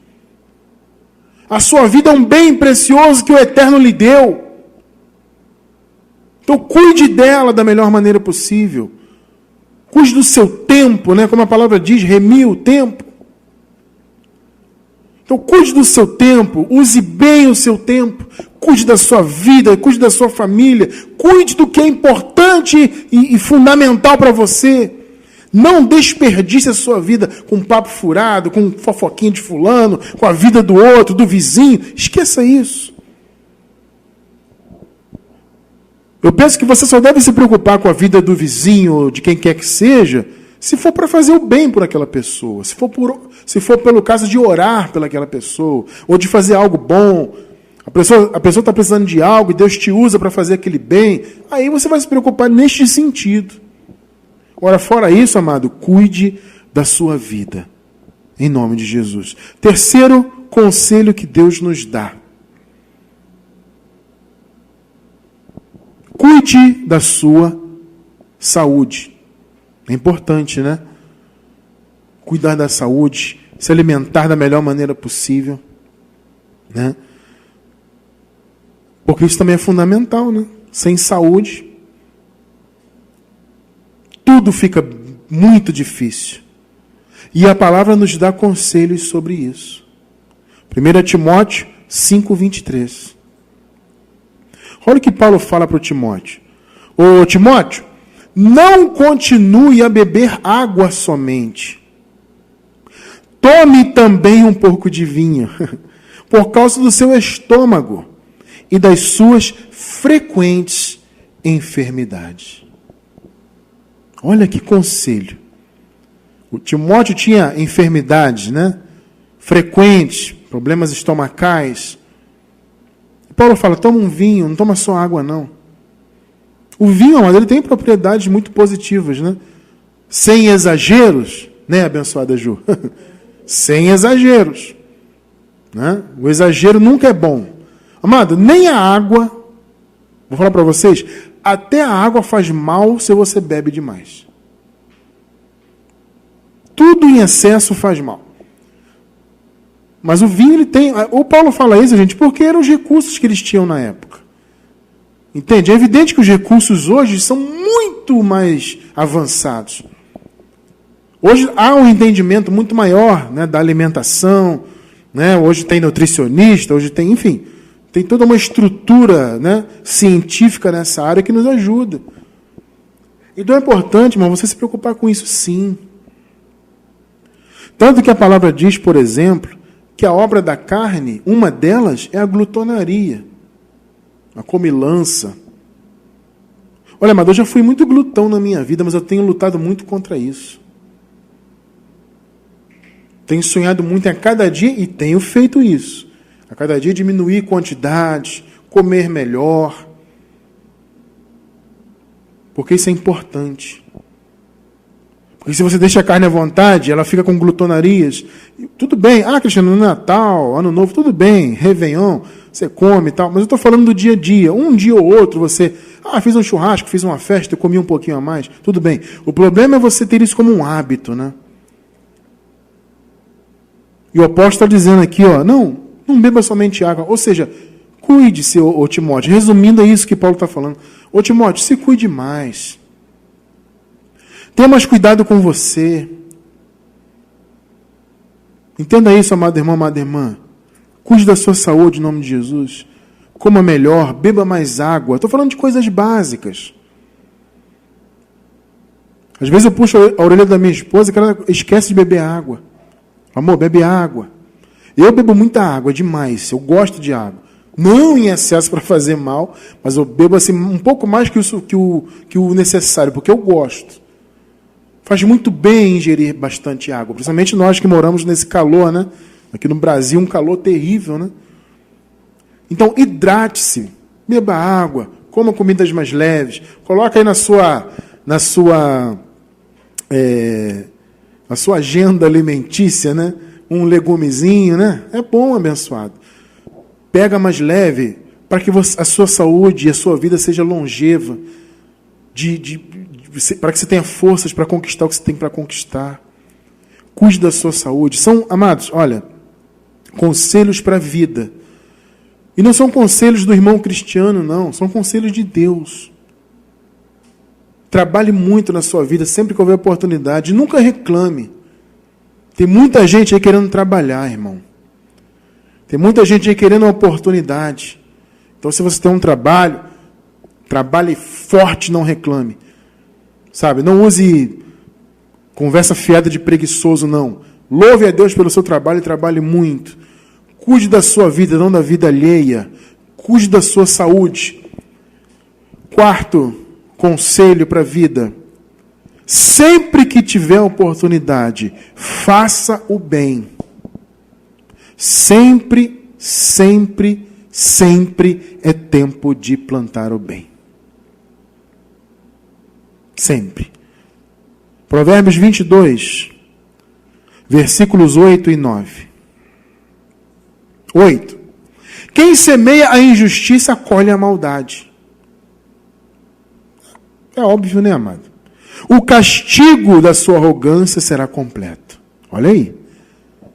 A sua vida é um bem precioso que o Eterno lhe deu. Então cuide dela da melhor maneira possível. Cuide do seu tempo, né? Como a palavra diz, remia o tempo. Então cuide do seu tempo, use bem o seu tempo, cuide da sua vida, cuide da sua família, cuide do que é importante e fundamental para você. Não desperdice a sua vida com papo furado, com fofoquinha de fulano, com a vida do outro, do vizinho. Esqueça isso. Eu penso que você só deve se preocupar com a vida do vizinho ou de quem quer que seja, se for para fazer o bem por aquela pessoa, se for pelo caso de orar pelaquela pessoa, ou de fazer algo bom. A pessoa está precisando de algo e Deus te usa para fazer aquele bem, aí você vai se preocupar neste sentido. Ora, fora isso, amado, cuide da sua vida, em nome de Jesus. Terceiro conselho que Deus nos dá. Cuide da sua saúde. É importante, né? Cuidar da saúde, se alimentar da melhor maneira possível, né? Porque isso também é fundamental, né? Sem saúde, tudo fica muito difícil. E a palavra nos dá conselhos sobre isso. 1 Timóteo 5:23. Olha o que Paulo fala para o Timóteo. Ô Timóteo, não continue a beber água somente. Tome também um pouco de vinho, por causa do seu estômago e das suas frequentes enfermidades. Olha que conselho. O Timóteo tinha enfermidades, né? Frequentes, problemas estomacais. Paulo fala, toma um vinho, não toma só água, não. O vinho, amado, ele tem propriedades muito positivas, né? Sem exageros, né, abençoada Ju? Sem exageros. Né? O exagero nunca é bom. Amado, nem a água, vou falar para vocês, até a água faz mal se você bebe demais. Tudo em excesso faz mal. Mas o vinho, ele tem... O Paulo fala isso, gente, porque eram os recursos que eles tinham na época. Entende? É evidente que os recursos hoje são muito mais avançados. Hoje há um entendimento muito maior, né, da alimentação, né? Hoje tem nutricionista, hoje tem, enfim, tem toda uma estrutura, né, científica nessa área que nos ajuda. Então é importante, irmão, você se preocupar com isso sim. Tanto que a palavra diz, por exemplo, que a obra da carne, uma delas é a glutonaria, a comilança. Olha, mas eu já fui muito glutão na minha vida, mas eu tenho lutado muito contra isso. Tenho sonhado muito a cada dia e tenho feito isso. A cada dia diminuir quantidades, comer melhor. Porque isso é importante. Porque se você deixa a carne à vontade, ela fica com glutonarias. Tudo bem, Cristiano, no Natal, Ano Novo, tudo bem, Réveillon, você come e tal. Mas eu estou falando do dia a dia. Um dia ou outro você, fiz um churrasco, fiz uma festa, eu comi um pouquinho a mais. Tudo bem. O problema é você ter isso como um hábito, né? E o apóstolo está dizendo aqui, não beba somente água. Ou seja, cuide-se, ô Timóteo. Resumindo, é isso que Paulo está falando. Ô Timóteo, se cuide mais. Tenha mais cuidado com você. Entenda isso, amado irmão, amada irmã. Cuide da sua saúde em nome de Jesus. Coma melhor, beba mais água. Estou falando de coisas básicas. Às vezes eu puxo a orelha da minha esposa que ela esquece de beber água. Amor, bebe água. Eu bebo muita água, demais. Eu gosto de água. Não em excesso para fazer mal, mas eu bebo assim, um pouco mais que o necessário, porque eu gosto. Faz muito bem ingerir bastante água, principalmente nós que moramos nesse calor, né? Aqui no Brasil, um calor terrível, né? Então, hidrate-se, beba água, coma comidas mais leves, coloca aí na sua agenda alimentícia, né? Um legumezinho, né? É bom, abençoado. Pega mais leve, para que a sua saúde e a sua vida seja longeva, para que você tenha forças para conquistar o que você tem para conquistar. Cuide da sua saúde. São, amados, olha, conselhos para a vida. E não são conselhos do irmão cristiano, não. São conselhos de Deus. Trabalhe muito na sua vida, sempre que houver oportunidade. Nunca reclame. Tem muita gente aí querendo trabalhar, irmão. Tem muita gente aí querendo uma oportunidade. Então, se você tem um trabalho, trabalhe forte, não reclame. Sabe? Não use conversa fiada de preguiçoso, não. Louve a Deus pelo seu trabalho e trabalhe muito. Cuide da sua vida, não da vida alheia. Cuide da sua saúde. Quarto conselho para a vida. Sempre que tiver oportunidade, faça o bem. Sempre, sempre, sempre é tempo de plantar o bem. Sempre. Provérbios 22, versículos 8 e 9. 8. Quem semeia a injustiça colhe a maldade. É óbvio, né, amado? O castigo da sua arrogância será completo. Olha aí.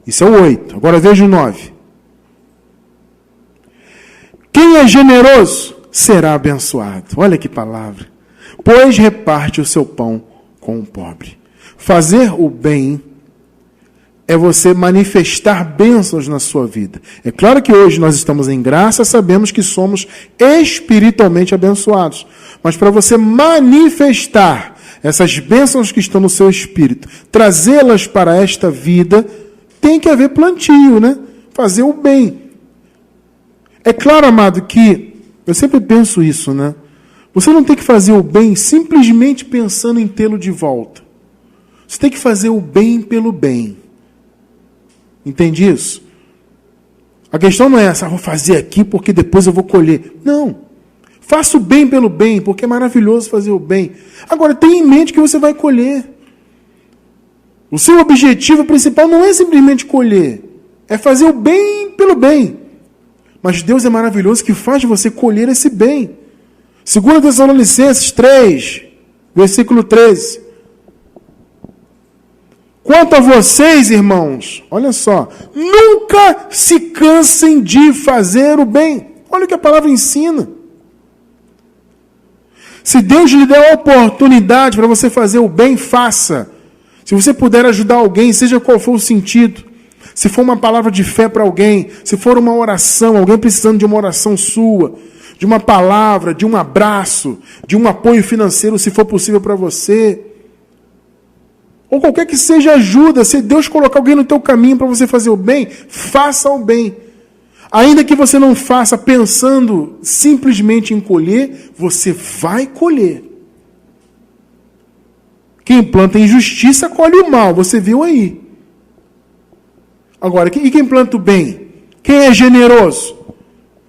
Isso é o 8. Agora veja o 9. Quem é generoso será abençoado. Olha que palavra. Pois reparte o seu pão com o pobre. Fazer o bem é você manifestar bênçãos na sua vida. É claro que hoje nós estamos em graça, sabemos que somos espiritualmente abençoados. Mas para você manifestar essas bênçãos que estão no seu espírito, trazê-las para esta vida, tem que haver plantio, né? Fazer o bem. É claro, amado, que eu sempre penso isso, né? Você não tem que fazer o bem simplesmente pensando em tê-lo de volta. Você tem que fazer o bem pelo bem. Entende isso? A questão não é essa, vou fazer aqui porque depois eu vou colher. Não. Faça o bem pelo bem, porque é maravilhoso fazer o bem. Agora, tenha em mente que você vai colher. O seu objetivo principal não é simplesmente colher. É fazer o bem pelo bem. Mas Deus é maravilhoso que faz você colher esse bem. 2 Tessalonicenses 3, versículo 13. Quanto a vocês, irmãos, olha só, nunca se cansem de fazer o bem. Olha o que a palavra ensina. Se Deus lhe der a oportunidade para você fazer o bem, faça. Se você puder ajudar alguém, seja qual for o sentido, se for uma palavra de fé para alguém, se for uma oração, alguém precisando de uma oração sua, de uma palavra, de um abraço, de um apoio financeiro, se for possível para você, ou qualquer que seja ajuda, se Deus colocar alguém no teu caminho para você fazer o bem, faça o bem. Ainda que você não faça pensando simplesmente em colher, você vai colher. Quem planta injustiça colhe o mal, você viu aí. Agora, e quem planta o bem? Quem é generoso?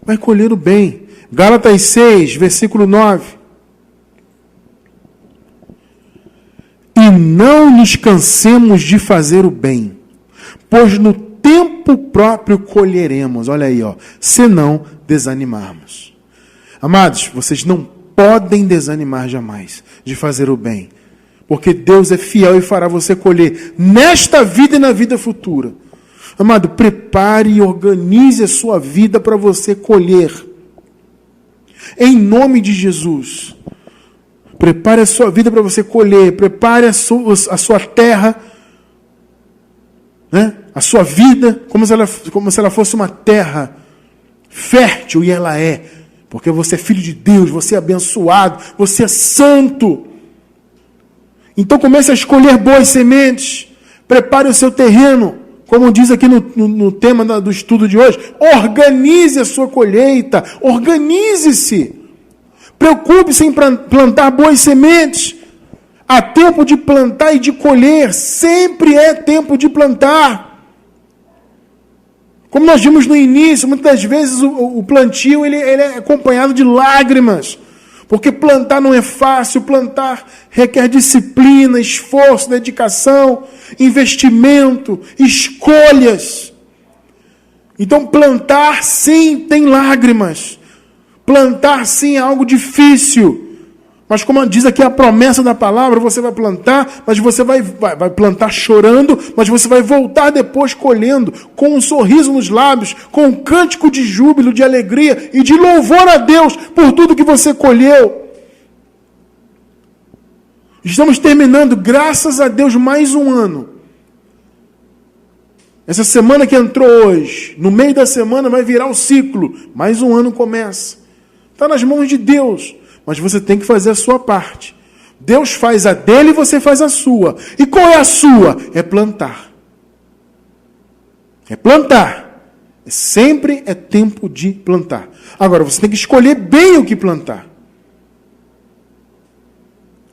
Vai colher o bem. Gálatas 6, versículo 9. E não nos cansemos de fazer o bem, pois no tempo próprio colheremos. Olha aí, se não desanimarmos. Amados, vocês não podem desanimar jamais de fazer o bem, porque Deus é fiel e fará você colher nesta vida e na vida futura. Amado, prepare e organize a sua vida para você colher. Em nome de Jesus. Prepare a sua vida para você colher. Prepare a sua terra, né? A sua vida, como se ela fosse uma terra fértil, e ela é. Porque você é filho de Deus, você é abençoado, você é santo. Então comece a escolher boas sementes. Prepare o seu terreno. Como diz aqui no tema do estudo de hoje, organize a sua colheita. Organize-se. Preocupe-se em plantar boas sementes. Há tempo de plantar e de colher. Sempre é tempo de plantar. Como nós vimos no início, muitas das vezes o plantio ele é acompanhado de lágrimas. Porque plantar não é fácil, plantar requer disciplina, esforço, dedicação, investimento, escolhas. Então plantar sim tem lágrimas. Plantar sim é algo difícil. Mas como diz aqui a promessa da palavra, você vai plantar, mas você vai plantar chorando, mas você vai voltar depois colhendo, com um sorriso nos lábios, com um cântico de júbilo, de alegria e de louvor a Deus por tudo que você colheu. Estamos terminando, graças a Deus, mais um ano. Essa semana que entrou hoje, no meio da semana vai virar o ciclo, mais um ano começa. Está nas mãos de Deus. Mas você tem que fazer a sua parte. Deus faz a dele e você faz a sua. E qual é a sua? É plantar. É plantar. Sempre é tempo de plantar. Agora, você tem que escolher bem o que plantar.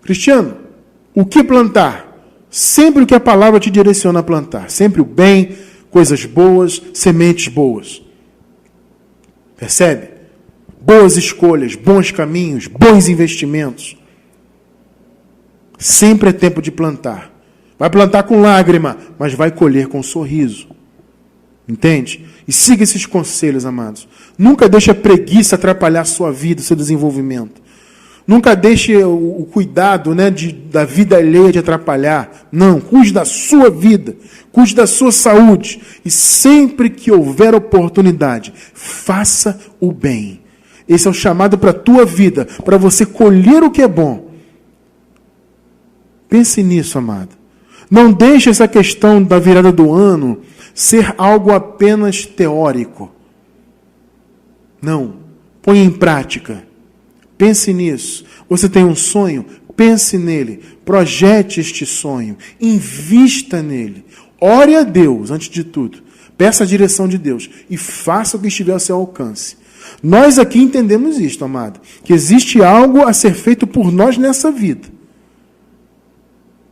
Cristiano, o que plantar? Sempre o que a palavra te direciona a plantar. Sempre o bem, coisas boas, sementes boas. Percebe? Boas escolhas, bons caminhos, bons investimentos. Sempre é tempo de plantar. Vai plantar com lágrima, mas vai colher com sorriso. Entende? E siga esses conselhos, amados. Nunca deixe a preguiça atrapalhar a sua vida, o seu desenvolvimento. Nunca deixe o cuidado, da vida alheia de atrapalhar. Não, cuide da sua vida, cuide da sua saúde. E sempre que houver oportunidade, faça o bem. Esse é o chamado para a tua vida, para você colher o que é bom. Pense nisso, amado. Não deixe essa questão da virada do ano ser algo apenas teórico. Não. Põe em prática. Pense nisso. Você tem um sonho? Pense nele. Projete este sonho. Invista nele. Ore a Deus, antes de tudo. Peça a direção de Deus. E faça o que estiver ao seu alcance. Nós aqui entendemos isto, amado. Que existe algo a ser feito por nós nessa vida.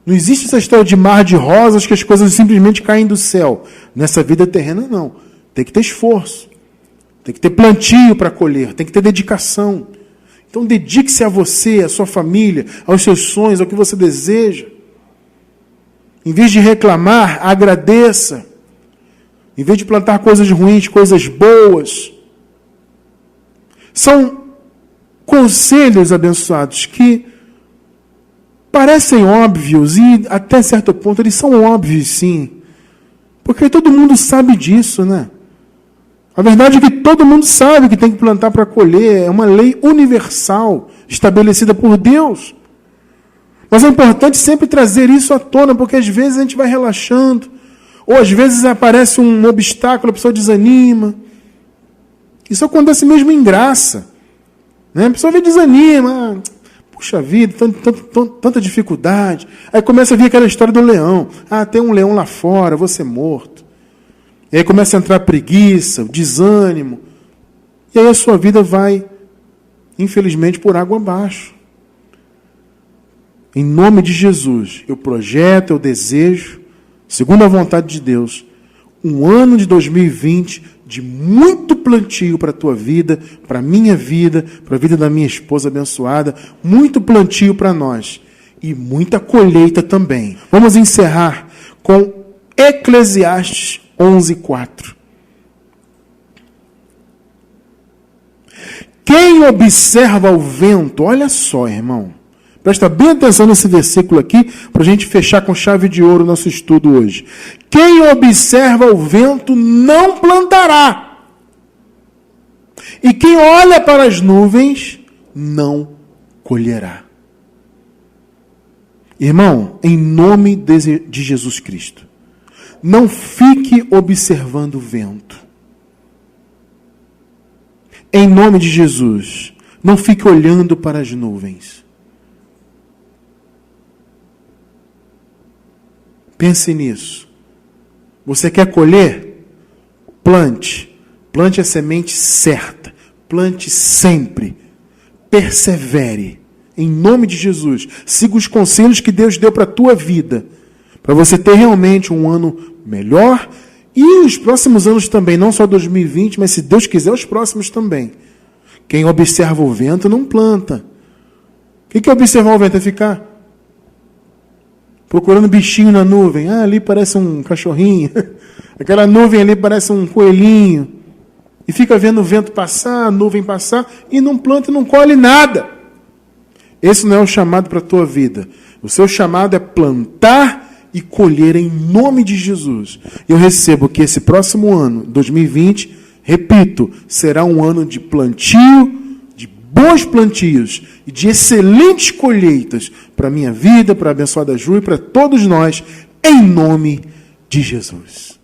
Não existe essa história de mar de rosas que as coisas simplesmente caem do céu. Nessa vida terrena, não. Tem que ter esforço. Tem que ter plantio para colher. Tem que ter dedicação. Então dedique-se a você, a sua família, aos seus sonhos, ao que você deseja. Em vez de reclamar, agradeça. Em vez de plantar coisas ruins, coisas boas. São conselhos abençoados que parecem óbvios e até certo ponto eles são óbvios sim. Porque todo mundo sabe disso, né? A verdade é que todo mundo sabe que tem que plantar para colher. É uma lei universal, estabelecida por Deus. Mas é importante sempre trazer isso à tona, porque às vezes a gente vai relaxando, ou às vezes aparece um obstáculo, a pessoa desanima. Isso acontece mesmo em graça. Né? A pessoa vê desanima. Puxa vida, tanta dificuldade. Aí começa a vir aquela história do leão. Tem um leão lá fora, vou ser morto. E aí começa a entrar a preguiça, o desânimo. E aí a sua vida vai, infelizmente, por água abaixo. Em nome de Jesus, eu projeto, eu desejo, segundo a vontade de Deus, um ano de 2020 de muito plantio para a tua vida, para a minha vida, para a vida da minha esposa abençoada, muito plantio para nós e muita colheita também. Vamos encerrar com Eclesiastes 11:4. Quem observa o vento, olha só, irmão, presta bem atenção nesse versículo aqui, para a gente fechar com chave de ouro o nosso estudo hoje. Quem observa o vento não plantará. E quem olha para as nuvens não colherá. Irmão, em nome de Jesus Cristo, não fique observando o vento. Em nome de Jesus, não fique olhando para as nuvens. Pense nisso. Você quer colher? Plante. Plante a semente certa. Plante sempre. Persevere. Em nome de Jesus. Siga os conselhos que Deus deu para a tua vida. Para você ter realmente um ano melhor. E os próximos anos também. Não só 2020, mas se Deus quiser, os próximos também. Quem observa o vento não planta. O que é observar o vento? É ficar procurando bichinho na nuvem. Ah, ali parece um cachorrinho. Aquela nuvem ali parece um coelhinho. E fica vendo o vento passar, a nuvem passar, e não planta e não colhe nada. Esse não é o chamado para a tua vida. O seu chamado é plantar e colher em nome de Jesus. Eu recebo que esse próximo ano, 2020, repito, será um ano de plantio, de bons plantios e de excelentes colheitas para a minha vida, para a abençoada Ju e para todos nós, em nome de Jesus.